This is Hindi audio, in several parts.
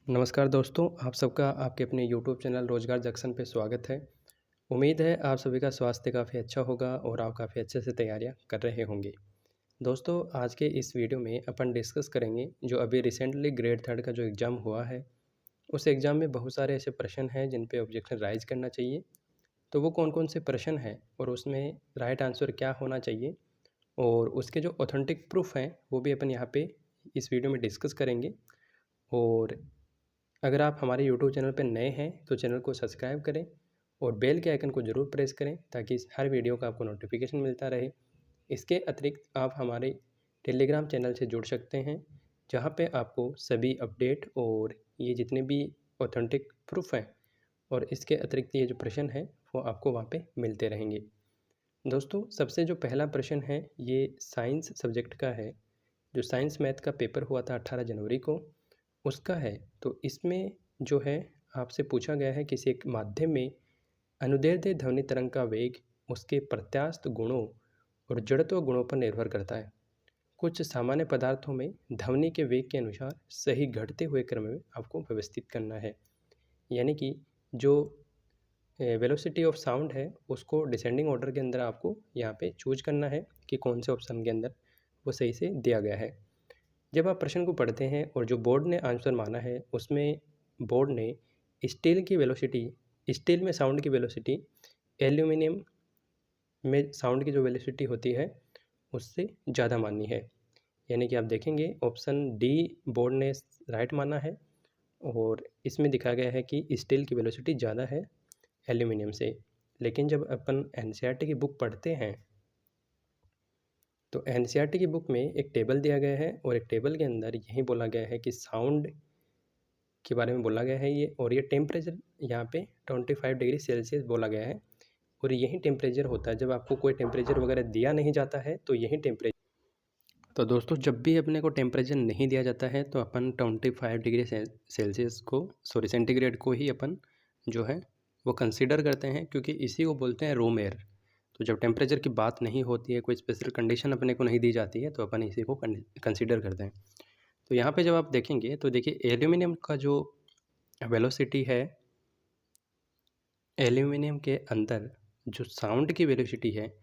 नमस्कार दोस्तों, आप सबका आपके अपने यूट्यूब चैनल रोजगार जंक्शन पे स्वागत है। उम्मीद है आप सभी का स्वास्थ्य काफ़ी अच्छा होगा और आप काफ़ी अच्छे से तैयारियां कर रहे होंगे। दोस्तों, आज के इस वीडियो में अपन डिस्कस करेंगे जो अभी रिसेंटली ग्रेड थर्ड का जो एग्ज़ाम हुआ है, उस एग्ज़ाम में बहुत सारे ऐसे प्रश्न हैं जिन पे ऑब्जेक्शन राइज करना चाहिए। तो वो कौन-कौन से प्रश्न हैं और उसमें राइट आंसर क्या होना चाहिए और उसके जो ऑथेंटिक प्रूफ हैं, वो भी अपन यहाँ पे इस वीडियो में डिस्कस करेंगे। और अगर आप हमारे यूट्यूब चैनल पर नए हैं तो चैनल को सब्सक्राइब करें और बेल के आइकन को ज़रूर प्रेस करें ताकि इस हर वीडियो का आपको नोटिफिकेशन मिलता रहे। इसके अतिरिक्त आप हमारे टेलीग्राम चैनल से जुड़ सकते हैं, जहां पे आपको सभी अपडेट और ये जितने भी ऑथेंटिक प्रूफ हैं और इसके अतिरिक्त ये जो प्रश्न हैं वो आपको वहां पे मिलते रहेंगे। दोस्तों, सबसे जो पहला प्रश्न है ये साइंस सब्जेक्ट का है। जो साइंस मैथ का पेपर हुआ था 18 जनवरी को, उसका है। तो इसमें जो है आपसे पूछा गया है किसी एक माध्यम में अनुदैर्ध्य ध्वनि तरंग का वेग उसके प्रत्यास्थ गुणों और जड़त्व गुणों पर निर्भर करता है। कुछ सामान्य पदार्थों में ध्वनि के वेग के अनुसार सही घटते हुए क्रम में आपको व्यवस्थित करना है। यानी कि जो वेलोसिटी ऑफ साउंड है उसको डिसेंडिंग ऑर्डर के अंदर आपको यहाँ पे चूज करना है कि कौन से ऑप्शन के अंदर वो सही से दिया गया है। जब आप प्रश्न को पढ़ते हैं और जो बोर्ड ने आंसर माना है उसमें बोर्ड ने स्टील में साउंड की वेलोसिटी एल्यूमिनियम में साउंड की जो वेलोसिटी होती है उससे ज़्यादा मानी है। यानी कि आप देखेंगे ऑप्शन डी बोर्ड ने राइट माना है और इसमें दिखा गया है कि स्टील की वेलोसिटी ज़्यादा है एल्यूमिनियम से। लेकिन जब अपन एनसीईआरटी की बुक पढ़ते हैं तो एनसीईआरटी की बुक में एक टेबल दिया गया है और एक टेबल के अंदर यही बोला गया है कि साउंड के बारे में बोला गया है ये, और ये टेम्परेचर यहाँ पे 25 डिग्री सेल्सियस बोला गया है। और यही टेम्परेचर होता है, जब आपको कोई टेम्परेचर वगैरह दिया नहीं जाता है तो यही टेम्परेचर। तो दोस्तों, जब भी अपने को टेम्परेचर नहीं दिया जाता है तो अपन 25 डिग्री सेल्सियस को सेंटीग्रेड को ही अपन जो है वो कंसीडर करते हैं, क्योंकि इसी को बोलते हैं रूम एयर। तो जब टेम्परेचर की बात नहीं होती है, कोई स्पेशल कंडीशन अपने को नहीं दी जाती है, तो अपन इसी को कंसीडर करते हैं। तो यहाँ पे जब आप देखेंगे तो देखिए एल्यूमिनियम का जो वेलोसिटी है, एल्यूमिनियम के अंदर जो साउंड की वेलोसिटी है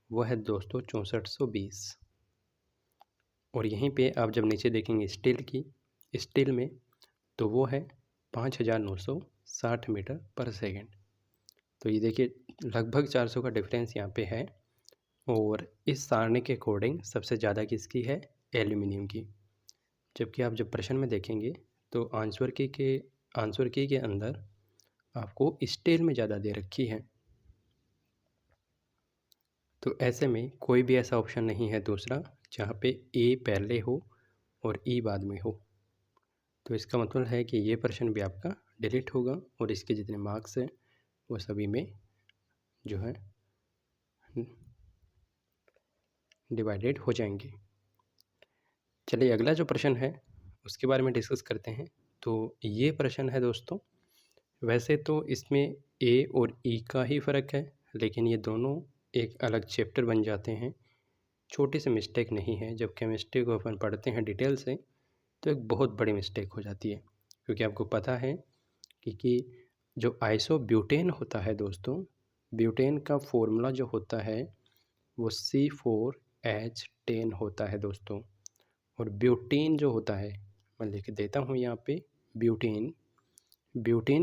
वो है दोस्तों 6420। और यहीं पे आप जब नीचे देखेंगे स्टील में तो वो है 5960 मीटर पर सेकेंड। तो ये देखिए लगभग 400 का डिफरेंस यहाँ पे है। और इस सारणी के अकॉर्डिंग सबसे ज़्यादा किसकी है? एल्यूमिनियम की। जबकि आप जब प्रश्न में देखेंगे तो आंसर की के अंदर आपको स्टील में ज़्यादा दे रखी है। तो ऐसे में कोई भी ऐसा ऑप्शन नहीं है दूसरा जहाँ पे ए पहले हो और ई बाद में हो। तो इसका मतलब है कि ये प्रश्न भी आपका डिलीट होगा और इसके जितने मार्क्स हैं वो सभी में जो है डिवाइडेड हो जाएंगे। चलिए अगला जो प्रश्न है उसके बारे में डिस्कस करते हैं। तो ये प्रश्न है दोस्तों, वैसे तो इसमें ए और ई का ही फ़र्क है, लेकिन ये दोनों एक अलग चैप्टर बन जाते हैं। छोटी सी मिस्टेक नहीं है, जब केमिस्ट्री को अपन पढ़ते हैं डिटेल से तो एक बहुत बड़ी मिस्टेक हो जाती है। क्योंकि आपको पता है कि जो आइसोब्यूटेन होता है दोस्तों, ब्यूटेन का फॉर्मूला जो होता है वो C4H10 होता है दोस्तों। और ब्यूटेन जो होता है, मैं लिख देता हूँ यहाँ पे, ब्यूटेन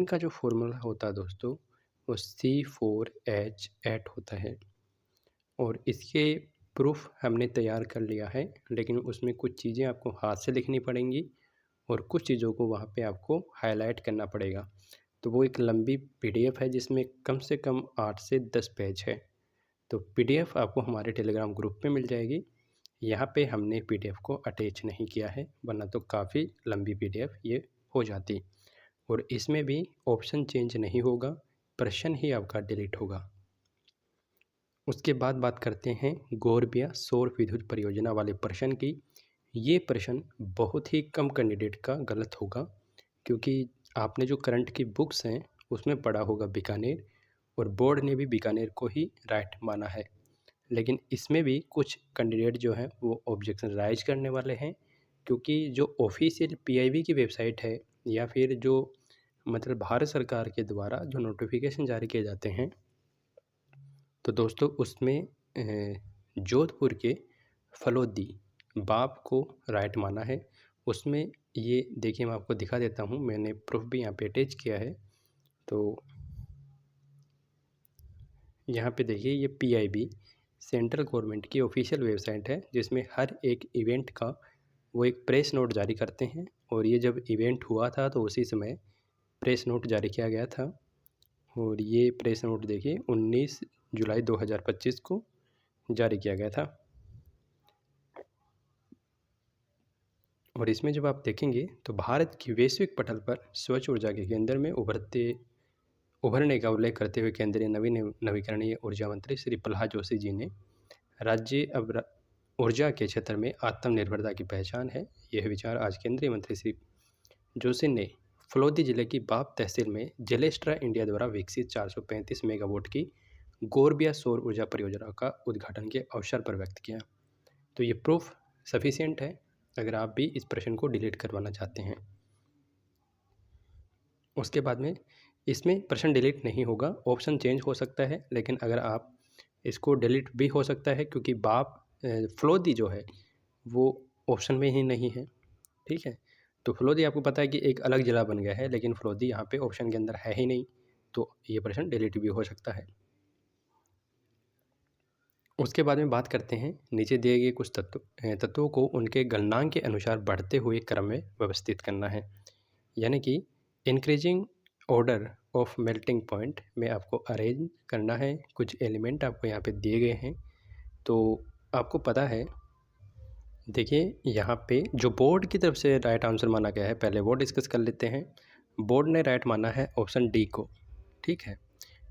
का जो फॉर्मूला होता है दोस्तों वो C4H8 होता है। और इसके प्रूफ हमने तैयार कर लिया है, लेकिन उसमें कुछ चीज़ें आपको हाथ से लिखनी पड़ेंगी और कुछ चीज़ों को वहाँ पे आपको हाईलाइट करना पड़ेगा। तो वो एक लंबी पीडीएफ है जिसमें कम से कम 8 से 10 पेज है। तो पीडीएफ आपको हमारे टेलीग्राम ग्रुप पे मिल जाएगी। यहाँ पे हमने पीडीएफ को अटैच नहीं किया है, वरना तो काफ़ी लंबी पीडीएफ ये हो जाती। और इसमें भी ऑप्शन चेंज नहीं होगा, प्रश्न ही आपका डिलीट होगा। उसके बाद बात करते हैं गोरबिया सौर विद्युत परियोजना वाले प्रश्न की। ये प्रश्न बहुत ही कम कैंडिडेट का गलत होगा, क्योंकि आपने जो करंट की बुक्स हैं उसमें पढ़ा होगा बीकानेर, और बोर्ड ने भी बीकानेर को ही राइट माना है। लेकिन इसमें भी कुछ कैंडिडेट जो हैं वो ऑब्जेक्शन राइज करने वाले हैं, क्योंकि जो ऑफिशियल पीआईबी की वेबसाइट है या फिर जो मतलब भारत सरकार के द्वारा जो नोटिफिकेशन जारी किए जाते हैं, तो दोस्तों उसमें जोधपुर के फलोदी बाप को राइट माना है। उसमें ये देखिए, मैं आपको दिखा देता हूँ, मैंने प्रूफ भी यहाँ पे अटैच किया है। तो यहाँ पे देखिए, ये PIB सेंट्रल गवर्नमेंट की ऑफिशियल वेबसाइट है, जिसमें हर एक इवेंट का वो एक प्रेस नोट जारी करते हैं। और ये जब इवेंट हुआ था तो उसी समय प्रेस नोट जारी किया गया था। और ये प्रेस नोट देखिए 19 जुलाई 2025 को जारी किया गया था। और इसमें जब आप देखेंगे तो भारत की वैश्विक पटल पर स्वच्छ ऊर्जा के केंद्र में उभरने का उल्लेख करते हुए केंद्रीय नवीकरणीय ऊर्जा मंत्री श्री प्रहलाद जोशी जी ने राज्य अब ऊर्जा के क्षेत्र में आत्मनिर्भरता की पहचान है। यह विचार आज केंद्रीय मंत्री श्री जोशी ने फलोदी जिले की बाप तहसील में जेलेस्ट्रा इंडिया द्वारा विकसित 435 मेगावाट की गोरबिया सौर ऊर्जा परियोजना का उद्घाटन के अवसर पर व्यक्त किया। तो ये प्रूफ सफिशिएंट है अगर आप भी इस प्रश्न को डिलीट करवाना चाहते हैं। उसके बाद में इसमें प्रश्न डिलीट नहीं होगा, ऑप्शन चेंज हो सकता है, लेकिन अगर आप इसको डिलीट भी हो सकता है क्योंकि बाप फलोदी जो है वो ऑप्शन में ही नहीं है। ठीक है, तो फलोदी आपको पता है कि एक अलग ज़िला बन गया है, लेकिन फलोदी यहाँ पे ऑप्शन के अंदर है ही नहीं, तो ये प्रश्न डिलीट भी हो सकता है। उसके बाद में बात करते हैं, नीचे दिए गए कुछ तत्वों को उनके गलनांक के अनुसार बढ़ते हुए क्रम में व्यवस्थित करना है। यानी कि increasing order of melting point में आपको अरेंज करना है। कुछ एलिमेंट आपको यहाँ पे दिए गए हैं, तो आपको पता है, देखिए यहाँ पे जो बोर्ड की तरफ से राइट आंसर माना गया है, पहले वो डिस्कस कर लेते हैं। बोर्ड ने राइट माना है ऑप्शन डी को। ठीक है,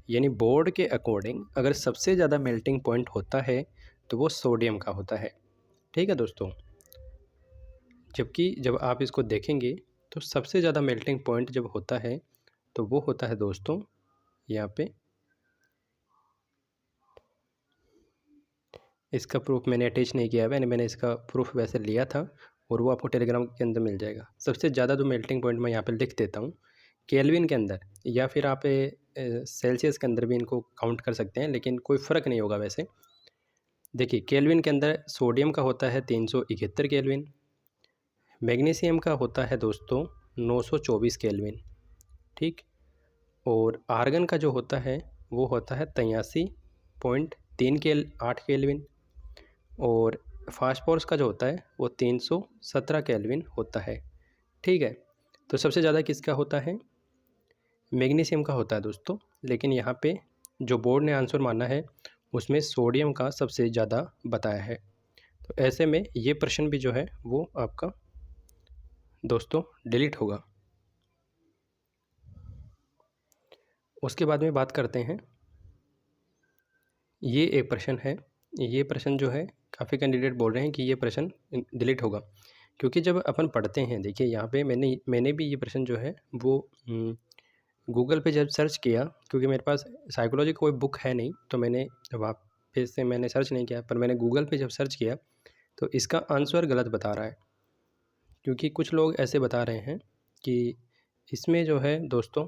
यानी बोर्ड के अकॉर्डिंग अगर सबसे ज़्यादा मेल्टिंग पॉइंट होता है तो वो सोडियम का होता है। ठीक है दोस्तों, जबकि जब आप इसको देखेंगे तो सबसे ज़्यादा मेल्टिंग पॉइंट जब होता है तो वो होता है दोस्तों यहाँ पे, इसका प्रूफ मैंने अटैच नहीं किया है, मैंने इसका प्रूफ वैसे लिया था और वो आपको टेलीग्राम के अंदर मिल जाएगा। सबसे ज़्यादा जो मेल्टिंग पॉइंट मैं यहाँ पे लिख देता हूँ केल्विन के अंदर, या फिर आप सेल्सियस के अंदर भी इनको काउंट कर सकते हैं, लेकिन कोई फ़र्क नहीं होगा वैसे। देखिए केल्विन के अंदर सोडियम का होता है 371 केल्विन, मैग्नीशियम का होता है दोस्तों 924 केल्विन। ठीक, और आर्गन का जो होता है वो होता है 83.38 केल्विन, और फास्फोरस का जो होता है वो 317 केल्विन होता है। ठीक है, तो सबसे ज़्यादा किसका होता है? मैग्नीशियम का होता है दोस्तों, लेकिन यहाँ पे जो बोर्ड ने आंसर माना है उसमें सोडियम का सबसे ज़्यादा बताया है। तो ऐसे में ये प्रश्न भी जो है वो आपका दोस्तों डिलीट होगा। उसके बाद में बात करते हैं, ये एक प्रश्न है, ये प्रश्न जो है काफ़ी कैंडिडेट बोल रहे हैं कि ये प्रश्न डिलीट होगा, क्योंकि जब अपन पढ़ते हैं, देखिए यहाँ पे मैंने भी ये प्रश्न जो है वो गूगल पे जब सर्च किया, क्योंकि मेरे पास साइकोलॉजी कोई बुक है नहीं, तो मैंने वापस से मैंने सर्च नहीं किया, पर मैंने गूगल पे जब सर्च किया तो इसका आंसर गलत बता रहा है। क्योंकि कुछ लोग ऐसे बता रहे हैं कि इसमें जो है दोस्तों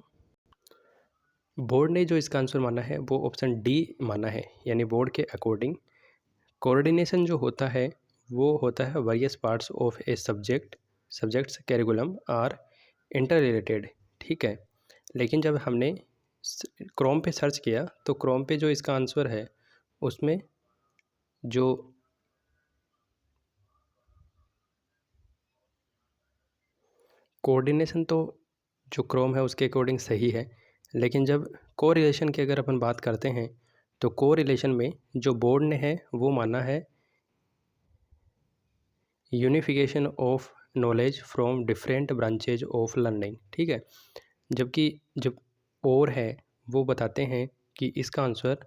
बोर्ड ने जो इसका आंसर माना है वो ऑप्शन डी माना है, यानी बोर्ड के अकॉर्डिंग कोऑर्डिनेशन जो होता है वो होता है various parts of a subjects curriculum are inter related. ठीक है, लेकिन जब हमने क्रोम पे सर्च किया तो क्रोम पे जो इसका आंसर है उसमें जो कोऑर्डिनेशन, तो जो क्रोम है उसके अकॉर्डिंग सही है, लेकिन जब कोरिलेशन की अगर अपन बात करते हैं तो कोरिलेशन में जो बोर्ड ने है वो माना है unification of knowledge from different branches of learning. ठीक है, जबकि जब और है वो बताते हैं कि इसका आंसर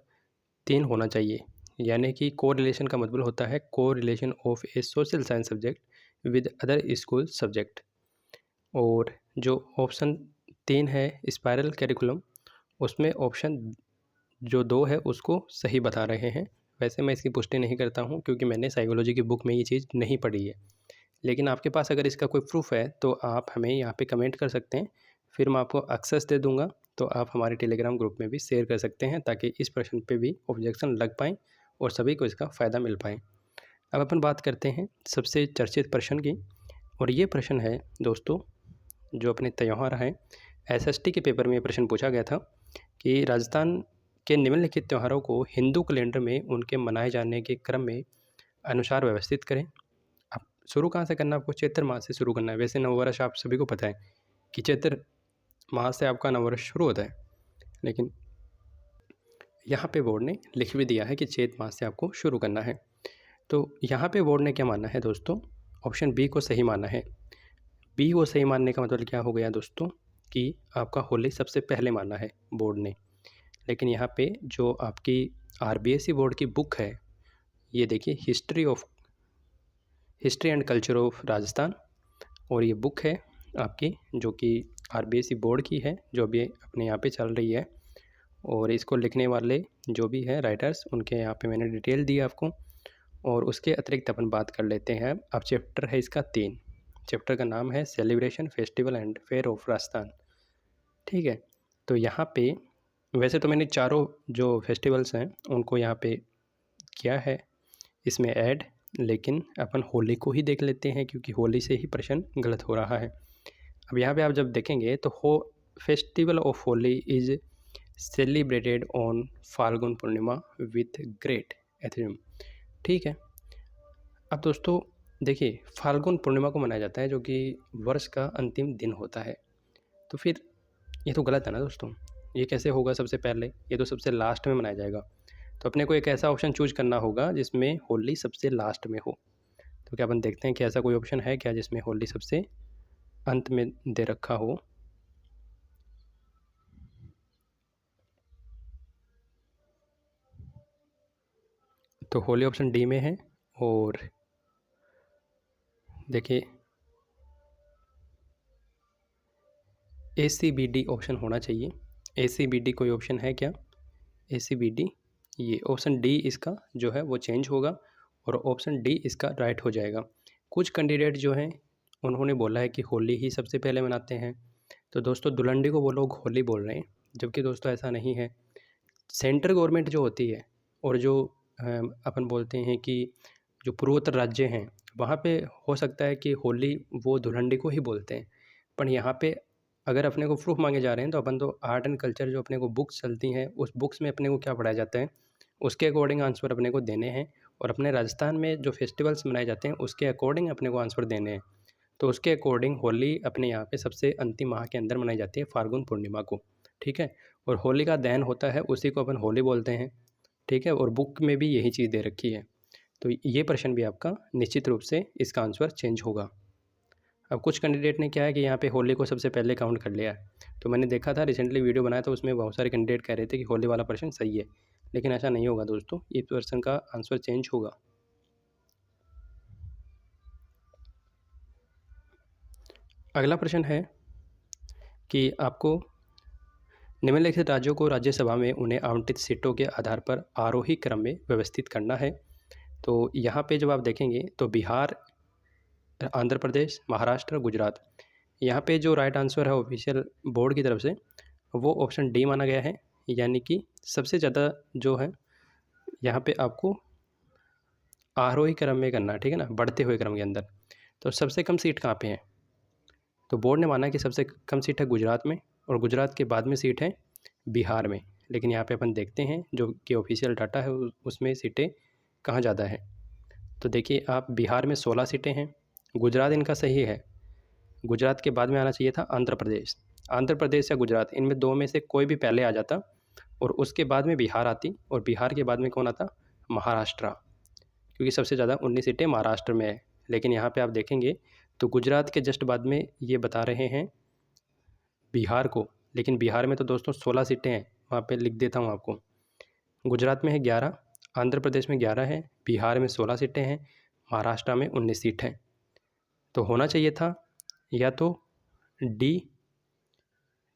3 होना चाहिए, यानी कि कोरिलेशन का मतलब होता है correlation of A social science subject with other school subject. और जो ऑप्शन 3 है स्पायरल कैरिकुलम, उसमें ऑप्शन जो 2 है उसको सही बता रहे हैं। वैसे मैं इसकी पुष्टि नहीं करता हूँ क्योंकि मैंने साइकोलॉजी की बुक में ये चीज़ नहीं पढ़ी है, लेकिन आपके पास अगर इसका कोई प्रूफ है तो आप हमें यहाँ पे कमेंट कर सकते हैं, फिर मैं आपको एक्सेस दे दूँगा। तो आप हमारे टेलीग्राम ग्रुप में भी शेयर कर सकते हैं ताकि इस प्रश्न पे भी ऑब्जेक्शन लग पाएँ और सभी को इसका फ़ायदा मिल पाए। अब अपन बात करते हैं सबसे चर्चित प्रश्न की, और ये प्रश्न है दोस्तों जो अपने त्यौहार हैं, एसएसटी के पेपर में ये प्रश्न पूछा गया था कि राजस्थान के निम्नलिखित त्योहारों को हिंदू कैलेंडर में उनके मनाए जाने के क्रम में अनुसार व्यवस्थित करें। अब शुरू कहाँ से करना है आपको? चैत्र माह से शुरू करना है। वैसे नववर्ष आप सभी को पता है कि चैत्र माह से आपका नववर्ष शुरू होता है, लेकिन यहाँ पे बोर्ड ने लिख भी दिया है कि चैत्र माह से आपको शुरू करना है। तो यहाँ पे बोर्ड ने क्या माना है दोस्तों? ऑप्शन बी को सही माना है। बी को सही मानने का मतलब क्या हो गया दोस्तों कि आपका होली सबसे पहले माना है बोर्ड ने। लेकिन यहाँ पे जो आपकी आरबीएसई बोर्ड की बुक है, ये देखिए history and culture of Rajasthan, और ये बुक है आपकी जो कि आरबीएसई बोर्ड की है, जो अभी अपने यहाँ पे चल रही है। और इसको लिखने वाले जो भी है राइटर्स, उनके यहाँ पे मैंने डिटेल दी आपको। और उसके अतिरिक्त अपन बात कर लेते हैं। अब चैप्टर है इसका 3। चैप्टर का नाम है celebration festival and fair of Rajasthan. ठीक है, तो यहाँ पे वैसे तो मैंने चारों जो फेस्टिवल्स हैं उनको यहाँ पे किया है इसमें ऐड, लेकिन अपन होली को ही देख लेते हैं क्योंकि होली से ही प्रश्न गलत हो रहा है। अब यहाँ पे आप जब देखेंगे तो festival of Holi is celebrated on Phalgun Purnima with great एथम। ठीक है, अब दोस्तों देखिए फाल्गुन पूर्णिमा को मनाया जाता है जो कि वर्ष का अंतिम दिन होता है। तो फिर ये तो गलत है ना दोस्तों, ये कैसे होगा सबसे पहले? ये तो सबसे लास्ट में मनाया जाएगा। तो अपने को एक ऐसा ऑप्शन चूज करना होगा जिसमें होली सबसे लास्ट में हो। तो क्या अपन देखते हैं कि ऐसा कोई ऑप्शन है क्या जिसमें होली सबसे अंत में दे रखा हो? तो होली ऑप्शन डी में है। और देखिए ACBD ऑप्शन होना चाहिए। ACBD कोई ऑप्शन है क्या? ACBD, ये ऑप्शन डी इसका जो है वो चेंज होगा और ऑप्शन डी इसका राइट हो जाएगा। कुछ कैंडिडेट जो हैं उन्होंने बोला है कि होली ही सबसे पहले मनाते हैं, तो दोस्तों धुलंडी को वो लोग होली बोल रहे हैं, जबकि दोस्तों ऐसा नहीं है। सेंट्रल गवर्नमेंट जो होती है और जो अपन बोलते हैं कि जो पूर्वोत्तर राज्य हैं वहाँ पे हो सकता है कि होली वो धुलंडी को ही बोलते हैं। पर यहाँ पे अगर अपने को प्रूफ मांगे जा रहे हैं तो अपन तो आर्ट एंड कल्चर जो अपने को बुक्स चलती हैं उस बुक्स में अपने को क्या पढ़ाया जाता है उसके अकॉर्डिंग आंसर अपने को देने हैं, और अपने राजस्थान में जो फेस्टिवल्स मनाए जाते हैं उसके अकॉर्डिंग अपने को आंसर देने हैं। तो उसके अकॉर्डिंग होली अपने यहाँ पे सबसे अंतिम माह के अंदर मनाई जाती है फाल्गुन पूर्णिमा को। ठीक है, और होली का दहन होता है उसी को अपन होली बोलते हैं। ठीक है, और बुक में भी यही चीज़ दे रखी है। तो ये प्रश्न भी आपका निश्चित रूप से इसका आंसर चेंज होगा। अब कुछ कैंडिडेट ने क्या है कि यहाँ पे होली को सबसे पहले काउंट कर लिया है। तो मैंने देखा था रिसेंटली वीडियो बनाया था उसमें बहुत सारे कैंडिडेट कह रहे थे कि होली वाला प्रश्न सही है, लेकिन ऐसा नहीं होगा दोस्तों, इस प्रश्न का आंसर चेंज होगा। अगला प्रश्न है कि आपको निम्नलिखित राज्यों को राज्यसभा में उन्हें आवंटित सीटों के आधार पर आरोही क्रम में व्यवस्थित करना है। तो यहाँ पे जब आप देखेंगे तो बिहार, आंध्र प्रदेश, महाराष्ट्र, गुजरात, यहाँ पे जो राइट आंसर है ऑफिशियल बोर्ड की तरफ से वो ऑप्शन डी माना गया है। यानी कि सबसे ज़्यादा जो है यहाँ पे आपको आरोही क्रम में करना है, ठीक है ना, बढ़ते हुए क्रम के अंदर। तो सबसे कम सीट कहाँ पे है? तो बोर्ड ने माना कि सबसे कम सीट है गुजरात में, और गुजरात के बाद में सीट है बिहार में। लेकिन यहाँ पे अपन देखते हैं जो कि ऑफिशियल डाटा है उसमें सीटें कहाँ ज़्यादा है। तो देखिए आप, बिहार में 16 सीटें हैं। गुजरात इनका सही है, गुजरात के बाद में आना चाहिए था आंध्र प्रदेश। आंध्र प्रदेश या गुजरात, इनमें दो में से कोई भी पहले आ जाता और उसके बाद में बिहार आती, और बिहार के बाद में कौन आता? महाराष्ट्र, क्योंकि सबसे ज़्यादा 19 सीटें महाराष्ट्र में है। लेकिन यहाँ पे आप देखेंगे तो गुजरात के जस्ट बाद में ये बता रहे हैं बिहार को, लेकिन बिहार में तो दोस्तों 16 सीटें हैं। वहाँ पे लिख देता हूँ आपको, गुजरात में है 11, आंध्र प्रदेश में 11 है, बिहार में 16 सीटें हैं, महाराष्ट्र में 19 सीट हैं। तो होना चाहिए था या तो डी,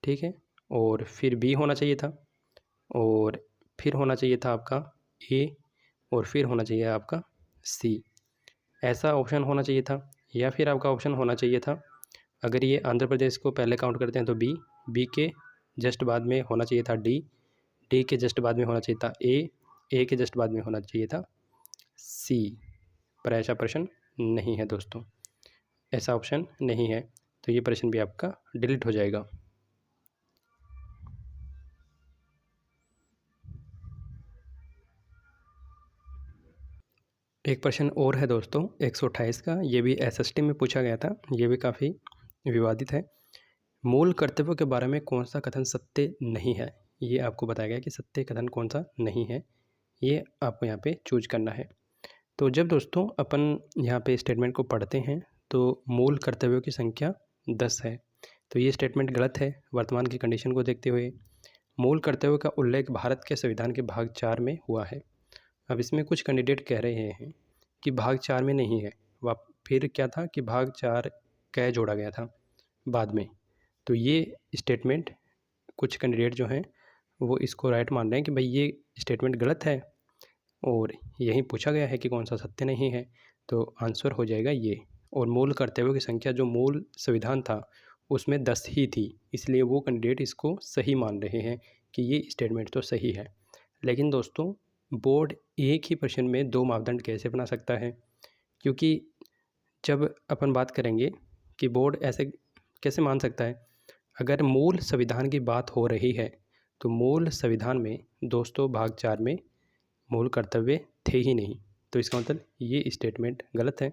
ठीक है, और फिर बी होना चाहिए था, और फिर होना चाहिए था आपका ए, और फिर होना चाहिए आपका सी। ऐसा ऑप्शन होना चाहिए था। या फिर आपका ऑप्शन होना चाहिए था, अगर ये आंध्र प्रदेश को पहले काउंट करते हैं तो बी, बी के जस्ट बाद में होना चाहिए था डी, डी के जस्ट बाद में होना चाहिए था ए के जस्ट बाद में होना चाहिए था सी। पर ऐसा प्रश्न नहीं है दोस्तों, ऐसा ऑप्शन नहीं है, तो ये प्रश्न भी आपका डिलीट हो जाएगा। एक प्रश्न और है दोस्तों 128 का, ये भी एसएसटी में पूछा गया था, ये भी काफ़ी विवादित है। मूल कर्तव्यों के बारे में कौन सा कथन सत्य नहीं है, ये आपको बताया गया कि सत्य कथन कौन सा नहीं है, ये आपको यहाँ पे चूज करना है। तो जब दोस्तों अपन यहाँ पे स्टेटमेंट को पढ़ते हैं तो मूल कर्तव्यों की संख्या 10 है, तो ये स्टेटमेंट गलत है वर्तमान की कंडीशन को देखते हुए। मूल कर्तव्यों का उल्लेख भारत के संविधान के भाग 4 में हुआ है। अब इसमें कुछ कैंडिडेट कह रहे हैं कि भाग 4 में नहीं है, वह फिर क्या था कि भाग 4 कै जोड़ा गया था बाद में। तो ये स्टेटमेंट कुछ कैंडिडेट जो हैं वो इसको राइट मान रहे हैं कि भाई ये स्टेटमेंट गलत है और यही पूछा गया है कि कौन सा सत्य नहीं है, तो आंसर हो जाएगा ये। और मूल कर्तव्यों की संख्या जो मूल संविधान था उसमें 10 ही थी, इसलिए वो कैंडिडेट इसको सही मान रहे हैं कि ये स्टेटमेंट तो सही है। लेकिन दोस्तों बोर्ड एक ही प्रश्न में 2 मापदंड कैसे बना सकता है, क्योंकि जब अपन बात करेंगे कि बोर्ड ऐसे कैसे मान सकता है, अगर मूल संविधान की बात हो रही है तो मूल संविधान में दोस्तों भाग 4 में मूल कर्तव्य थे ही नहीं, तो इसका मतलब ये स्टेटमेंट गलत है।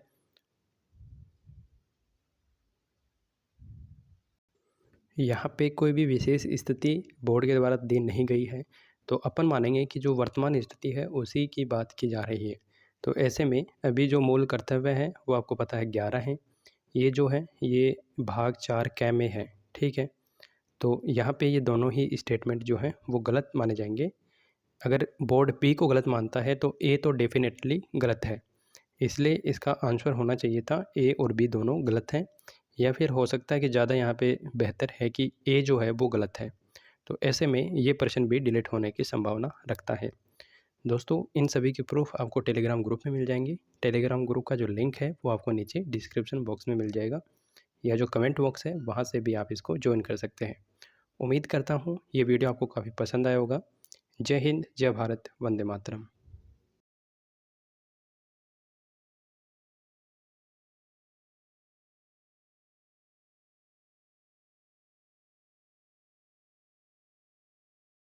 यहाँ पे कोई भी विशेष स्थिति बोर्ड के द्वारा दी नहीं गई है, तो अपन मानेंगे कि जो वर्तमान स्थिति है उसी की बात की जा रही है। तो ऐसे में अभी जो मूल कर्तव्य है वो आपको पता है 11 हैं, ये जो है ये भाग 4 कै में है, ठीक है। तो यहाँ पे ये दोनों ही स्टेटमेंट जो हैं वो गलत माने जाएंगे। अगर बोर्ड बी को गलत मानता है तो ए तो डेफिनेटली गलत है, इसलिए इसका आंसर होना चाहिए था ए और बी दोनों गलत हैं। या फिर हो सकता है कि ज़्यादा यहाँ पे बेहतर है कि ए जो है वो गलत है, तो ऐसे में ये प्रश्न भी डिलीट होने की संभावना रखता है। दोस्तों इन सभी के प्रूफ आपको टेलीग्राम ग्रुप में मिल जाएंगे। टेलीग्राम ग्रुप का जो लिंक है वो आपको नीचे डिस्क्रिप्शन बॉक्स में मिल जाएगा, या जो कमेंट बॉक्स है वहाँ से भी आप इसको ज्वाइन कर सकते हैं। उम्मीद करता हूँ ये वीडियो आपको काफ़ी पसंद आया होगा। जय हिंद, जय भारत, वंदे मातरम।